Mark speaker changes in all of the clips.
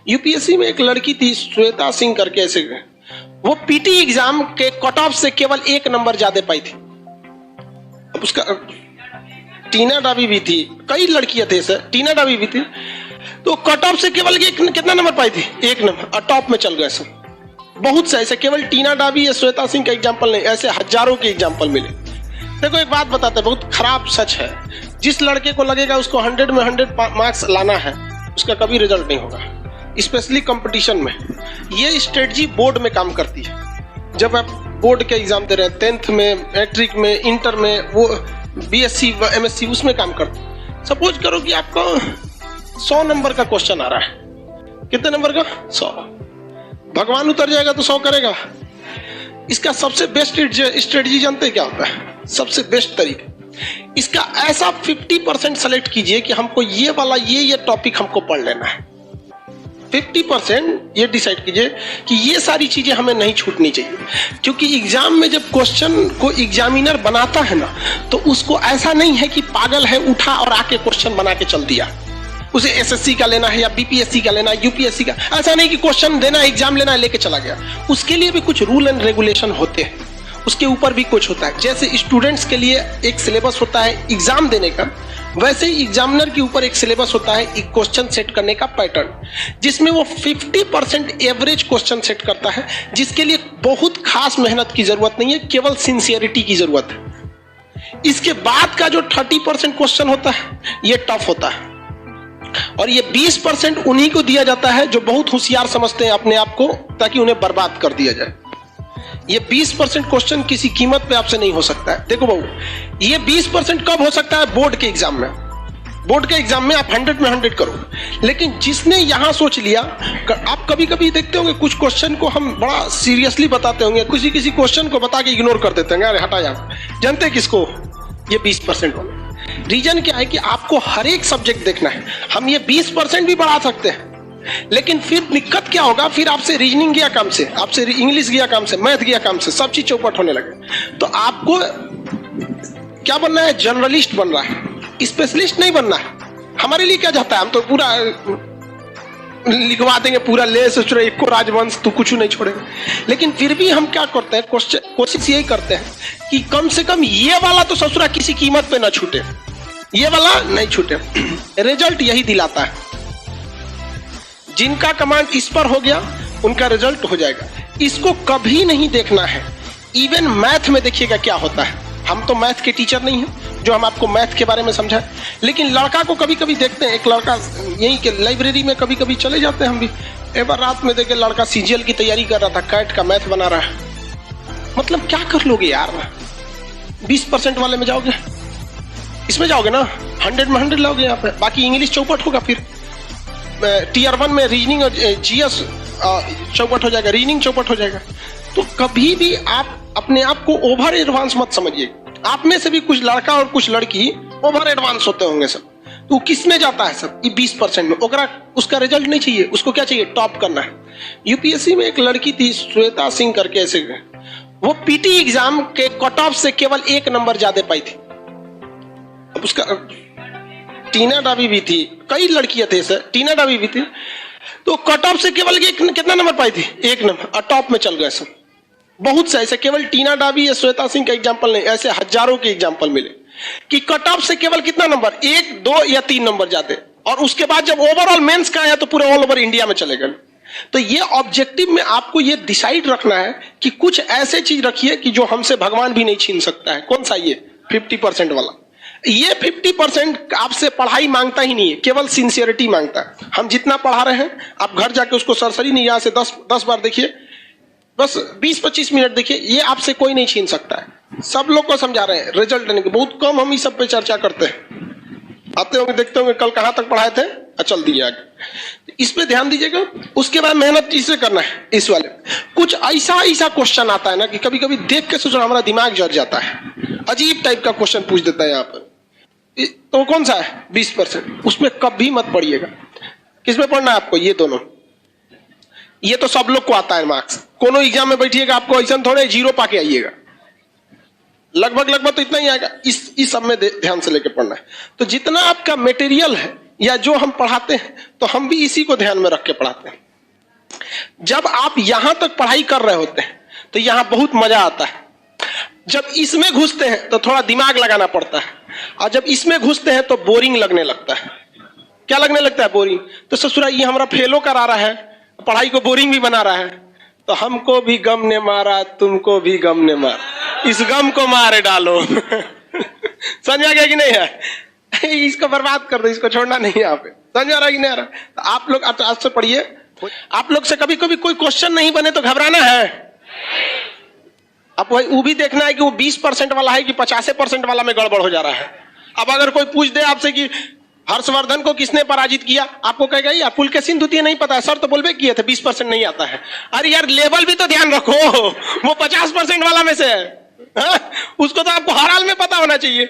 Speaker 1: UPSC में एक लड़की थी श्वेता सिंह करके, ऐसे वो पीटी एग्जाम के कट ऑफ से केवल 1 नंबर ज्यादा पाई थी। अब उसका टीना डाबी भी थी, कई लड़कियां थे सर, टीना डाबी भी थी, तो कट ऑफ से केवल कितना नंबर पाई थी? 1 नंबर, और टॉप में चल गए सब। बहुत से ऐसे, केवल टीना डाबी या श्वेता सिंह का एग्जाम्पल नहीं, ऐसे हजारों के एग्जाम्पल मिले। देखो एक बात बताते हैं, बहुत खराब सच है, जिस लड़के को लगेगा उसको 100 में 100 मार्क्स लाना है, उसका कभी रिजल्ट नहीं होगा, स्पेशली कंपटीशन में। ये स्ट्रेटजी बोर्ड में काम करती है। जब आप बोर्ड के एग्जाम दे रहे हैं, 10th में, मैट्रिक में, इंटर में, वो बीएससी एमएससी, उसमें काम करते हैं। सपोज करो कि आपको 100 नंबर का क्वेश्चन आ रहा है, कितने नंबर का? 100। भगवान उतर जाएगा तो 100 करेगा। इसका सबसे बेस्ट स्ट्रेटजी जानते हैं क्या होता है? सबसे बेस्ट तरीका, इसका ऐसा 50% सेलेक्ट कीजिए कि हमको ये वाला ये टॉपिक हमको पढ़ लेना है। 50% ये डिसाइड कीजिए कि ये सारी चीजें हमें नहीं छूटनी चाहिए, क्योंकि एग्जाम में जब क्वेश्चन को एग्जामिनर बनाता है ना, तो उसको ऐसा नहीं है कि पागल है उठा और आके क्वेश्चन बना के चल दिया। उसे एसएससी का लेना है या बीपीएससी का लेना है, यूपीएससी का, ऐसा नहीं कि क्वेश्चन देना है, एग्जाम लेना है, लेके चला गया। उसके लिए भी कुछ रूल एंड रेगुलेशन होते हैं, उसके ऊपर भी कुछ होता है। जैसे स्टूडेंट्स के लिए एक सिलेबस होता है एग्जाम देने का, वैसे ही एग्जामिनर के ऊपर एक सिलेबस होता है एक क्वेश्चन सेट करने का पैटर्न, जिसमें वो 50% एवरेज क्वेश्चन सेट करता है, जिसके लिए बहुत खास मेहनत की जरूरत नहीं है, केवल सिंसियरिटी की जरूरत है। इसके बाद का जो 30% क्वेश्चन होता है, ये टफ होता है, और ये 20% उन्हीं को दिया जाता है जो बहुत होशियार समझते हैं अपने आप को, ताकि उन्हें बर्बाद कर दिया जाए। ये 20% क्वेश्चन किसी कीमत पे आपसे नहीं हो सकता है। देखो बाबू, ये 20% कब हो सकता है? बोर्ड के एग्जाम में। बोर्ड के एग्जाम में आप 100 में 100 करो, लेकिन जिसने यहां सोच लिया, आप कभी कभी देखते होंगे कुछ क्वेश्चन को हम बड़ा सीरियसली बताते होंगे, किसी क्वेश्चन को बता के इग्नोर कर देते हैं, अरे हटा यार। जानते हैं किसको? ये 20% वाले। रीजन क्या है कि आपको हर एक सब्जेक्ट देखना है। हम ये 20% भी बढ़ा सकते हैं, लेकिन फिर दिक्कत क्या होगा? फिर आपसे रीजनिंग गया काम से, आपसे इंग्लिश गया काम से, मैथ गया काम से, सब चीज चौपट होने लगे। तो आपको क्या बनना है? जर्नलिस्ट बनना है, स्पेशलिस्ट नहीं बनना है। हमारे लिए क्या जाता है? हम तो पूरा लिखवा देंगे, पूरा ले सोच रहे एको राजवंश, तू कुछ नहीं छोड़ेगा। लेकिन फिर भी हम क्या करते हैं? कोशिश यही करते हैं कि कम से कम ये वाला तो ससुरा किसी कीमत पे ना छूटे, ये वाला नहीं छूटे। रिजल्ट यही दिलाता है। जिनका कमांड इस पर हो गया, उनका रिजल्ट हो जाएगा। इसको कभी नहीं देखना है। इवन मैथ में देखिएगा क्या होता है। हम तो मैथ के टीचर नहीं हैं जो हम आपको मैथ के बारे में समझाएं, लेकिन लड़का को कभी कभी देखते हैं, एक लड़का यहीं के लाइब्रेरी में कभी कभी चले जाते हैं हम भी, एक बार रात में देखे लड़का सीजीएल की तैयारी कर रहा था, कैट का मैथ बना रहा है। मतलब क्या कर लोगे यार? 20% वाले में जाओगे, इसमें जाओगे ना, 100 में 100 लाओगे यहाँ पे, बाकी इंग्लिश चौपट होगा। फिर टीयर 1 में रीजनिंग और जीएस चौपट हो जाएगा, रीजनिंग चौपट हो जाएगा। तो कभी भी आप अपने आप को ओवर एडवांस मत समझिए। आप में से भी कुछ लड़का और कुछ लड़की ओवर एडवांस होते होंगे सब, तो किस में जाता है सब? ये 20% में। उसका रिजल्ट नहीं चाहिए, उसको क्या चाहिए? टॉप करना है। यूपीएससी में एक लड़की थी श्वेता सिंह करके, ऐसे वो पीटी एग्जाम के कट ऑफ से केवल 1 नंबर ज्यादा पाई थी। अब उसका टीना डाबी भी थी, कई लड़कियां थे सर, टीना डाबी भी थी, तो कट ऑफ से केवल कितना नंबर पाई थी? 1 नंबर, और टॉप में चल गए सब। बहुत से ऐसे, केवल टीना डाबी या श्वेता सिंह का एग्जाम्पल नहीं, ऐसे हजारों के एग्जाम्पल मिले कि कट ऑफ से केवल कितना नंबर? 1, 2 या 3 नंबर जाते, और उसके बाद जब ओवरऑल मेंस का आया तो पूरे ऑल ओवर इंडिया में चले गए। तो ये ऑब्जेक्टिव में आपको ये डिसाइड रखना है कि कुछ ऐसे चीज रखिए कि जो हमसे भगवान भी नहीं छीन सकता है। कौन सा? ये 50% वाला। ये 50% आपसे पढ़ाई मांगता ही नहीं है, केवल सिंसियरिटी मांगता है। हम जितना पढ़ा रहे हैं, आप घर जाके उसको सरसरी नहीं यहाँ से 10 बार देखिए, बस 20-25 मिनट देखिए, ये आपसे कोई नहीं छीन सकता है। सब लोग को समझा रहे हैं, रिजल्ट देने के बहुत कम हम इस सब पे चर्चा करते हैं। आते होंगे, देखते होंगे कल कहां तक पढ़ाए थे, चल दिए आगे। इस पे ध्यान दीजिएगा। उसके बाद मेहनत किससे करना है? इस वाले कुछ ऐसा क्वेश्चन आता है ना कि कभी कभी देख के सोचना हमारा दिमाग जल जाता है। अजीब टाइप का क्वेश्चन पूछ देता है यहाँ पर। तो कौन सा है? 20%। उसमें कभी मत पढ़िएगा। किसमें पढ़ना है आपको? ये दोनों। ये तो सब लोग को आता है मार्क्स। कोनो एग्जाम में बैठिएगा, आपको ऐसा थोड़े 0 पाके आइएगा, लगभग तो इतना ही आएगा। इस सब में ध्यान से लेके पढ़ना है। तो जितना आपका मटेरियल है या जो हम पढ़ाते हैं तो हम भी इसी को ध्यान में रख के पढ़ाते हैं। जब आप यहां तक पढ़ाई कर रहे होते हैं तो यहां बहुत मजा आता है, जब इसमें घुसते हैं तो थोड़ा दिमाग लगाना पड़ता है, और जब इसमें घुसते हैं तो बोरिंग लगने लगता है। क्या लगने लगता है? बोरिंग। तो ससुरा ये हमारा फेलो करा रहा है, पढ़ाई को बोरिंग भी बना रहा है। तो हमको भी गम ने मारा, तुमको भी गम ने मारा, इस गम को मारे डालो। समझ आ गया कि नहीं है? इसको बर्बाद कर दो, इसको छोड़ना नहीं है यहाँ पे। समझ आ रहा कि नहीं आ रहा? तो आप लोग आज से पढ़िए। आप लोग से कभी कभी कोई क्वेश्चन नहीं बने तो घबराना है। अब वो भी देखना है कि वो 20% वाला है कि 50% वाला में गड़बड़ हो जा रहा है। अब अगर कोई पूछ दे आपसे कि हर्षवर्धन को किसने पराजित किया, आपको कहेगा यार पुलकेशिन द्वितीय नहीं पता है सर, तो बोलबे किए थे 20% नहीं आता है। अरे यार लेवल भी तो ध्यान रखो, वो 50% वाला में से है। उसको तो आपको हर हाल में पता होना चाहिए।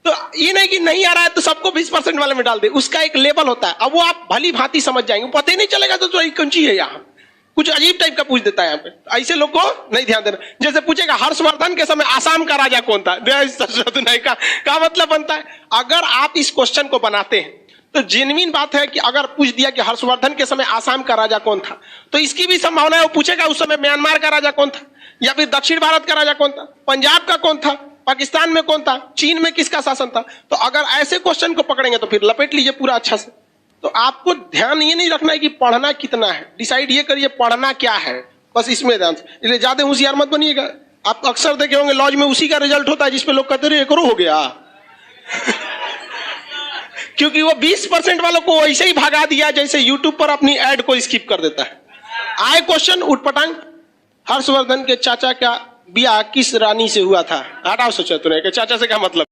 Speaker 1: तो ये नहीं कि नहीं आ रहा है तो सबको 20% वाले में डाल दे, उसका एक लेवल होता है। अब वो आप भली भांति समझ जाएंगे, पता ही नहीं चलेगा तो कौन चीज है यहाँ, कुछ अजीब टाइप का पूछ देता है यहाँ पे। ऐसे लोग को नहीं ध्यान देना। जैसे पूछेगा हर्षवर्धन के समय आसाम का राजा कौन था, नहीं का मतलब बनता है। अगर आप इस क्वेश्चन को बनाते हैं तो जेन्युइन बात है कि अगर पूछ दिया कि हर्षवर्धन के समय आसाम का राजा कौन था, तो इसकी भी संभावना है वो पूछेगा उस समय म्यांमार का राजा कौन था, या फिर दक्षिण भारत का राजा कौन था, पंजाब का कौन था, पाकिस्तान में कौन था, चीन में किसका शासन था। तो अगर ऐसे क्वेश्चन को पकड़ेंगे तो फिर लपेट लीजिए पूरा अच्छा से। तो आपको ध्यान ये नहीं रखना है कि पढ़ना कितना है, डिसाइड ये करिए पढ़ना क्या है, बस इसमें ध्यान से। इसलिए ज्यादा होशियार मत बनिएगा। आप अक्सर देखे होंगे लॉज में उसी का रिजल्ट होता है जिसपे लोग कहते रहे करो हो गया। क्योंकि वो 20% वालों को ऐसे ही भगा दिया जैसे यूट्यूब पर अपनी एड को स्किप कर देता है। आए क्वेश्चन उठपटांग, हर्षवर्धन के चाचा का ब्याह किस रानी से हुआ था? हटाओ सोचा तुमने कि चाचा से क्या मतलब।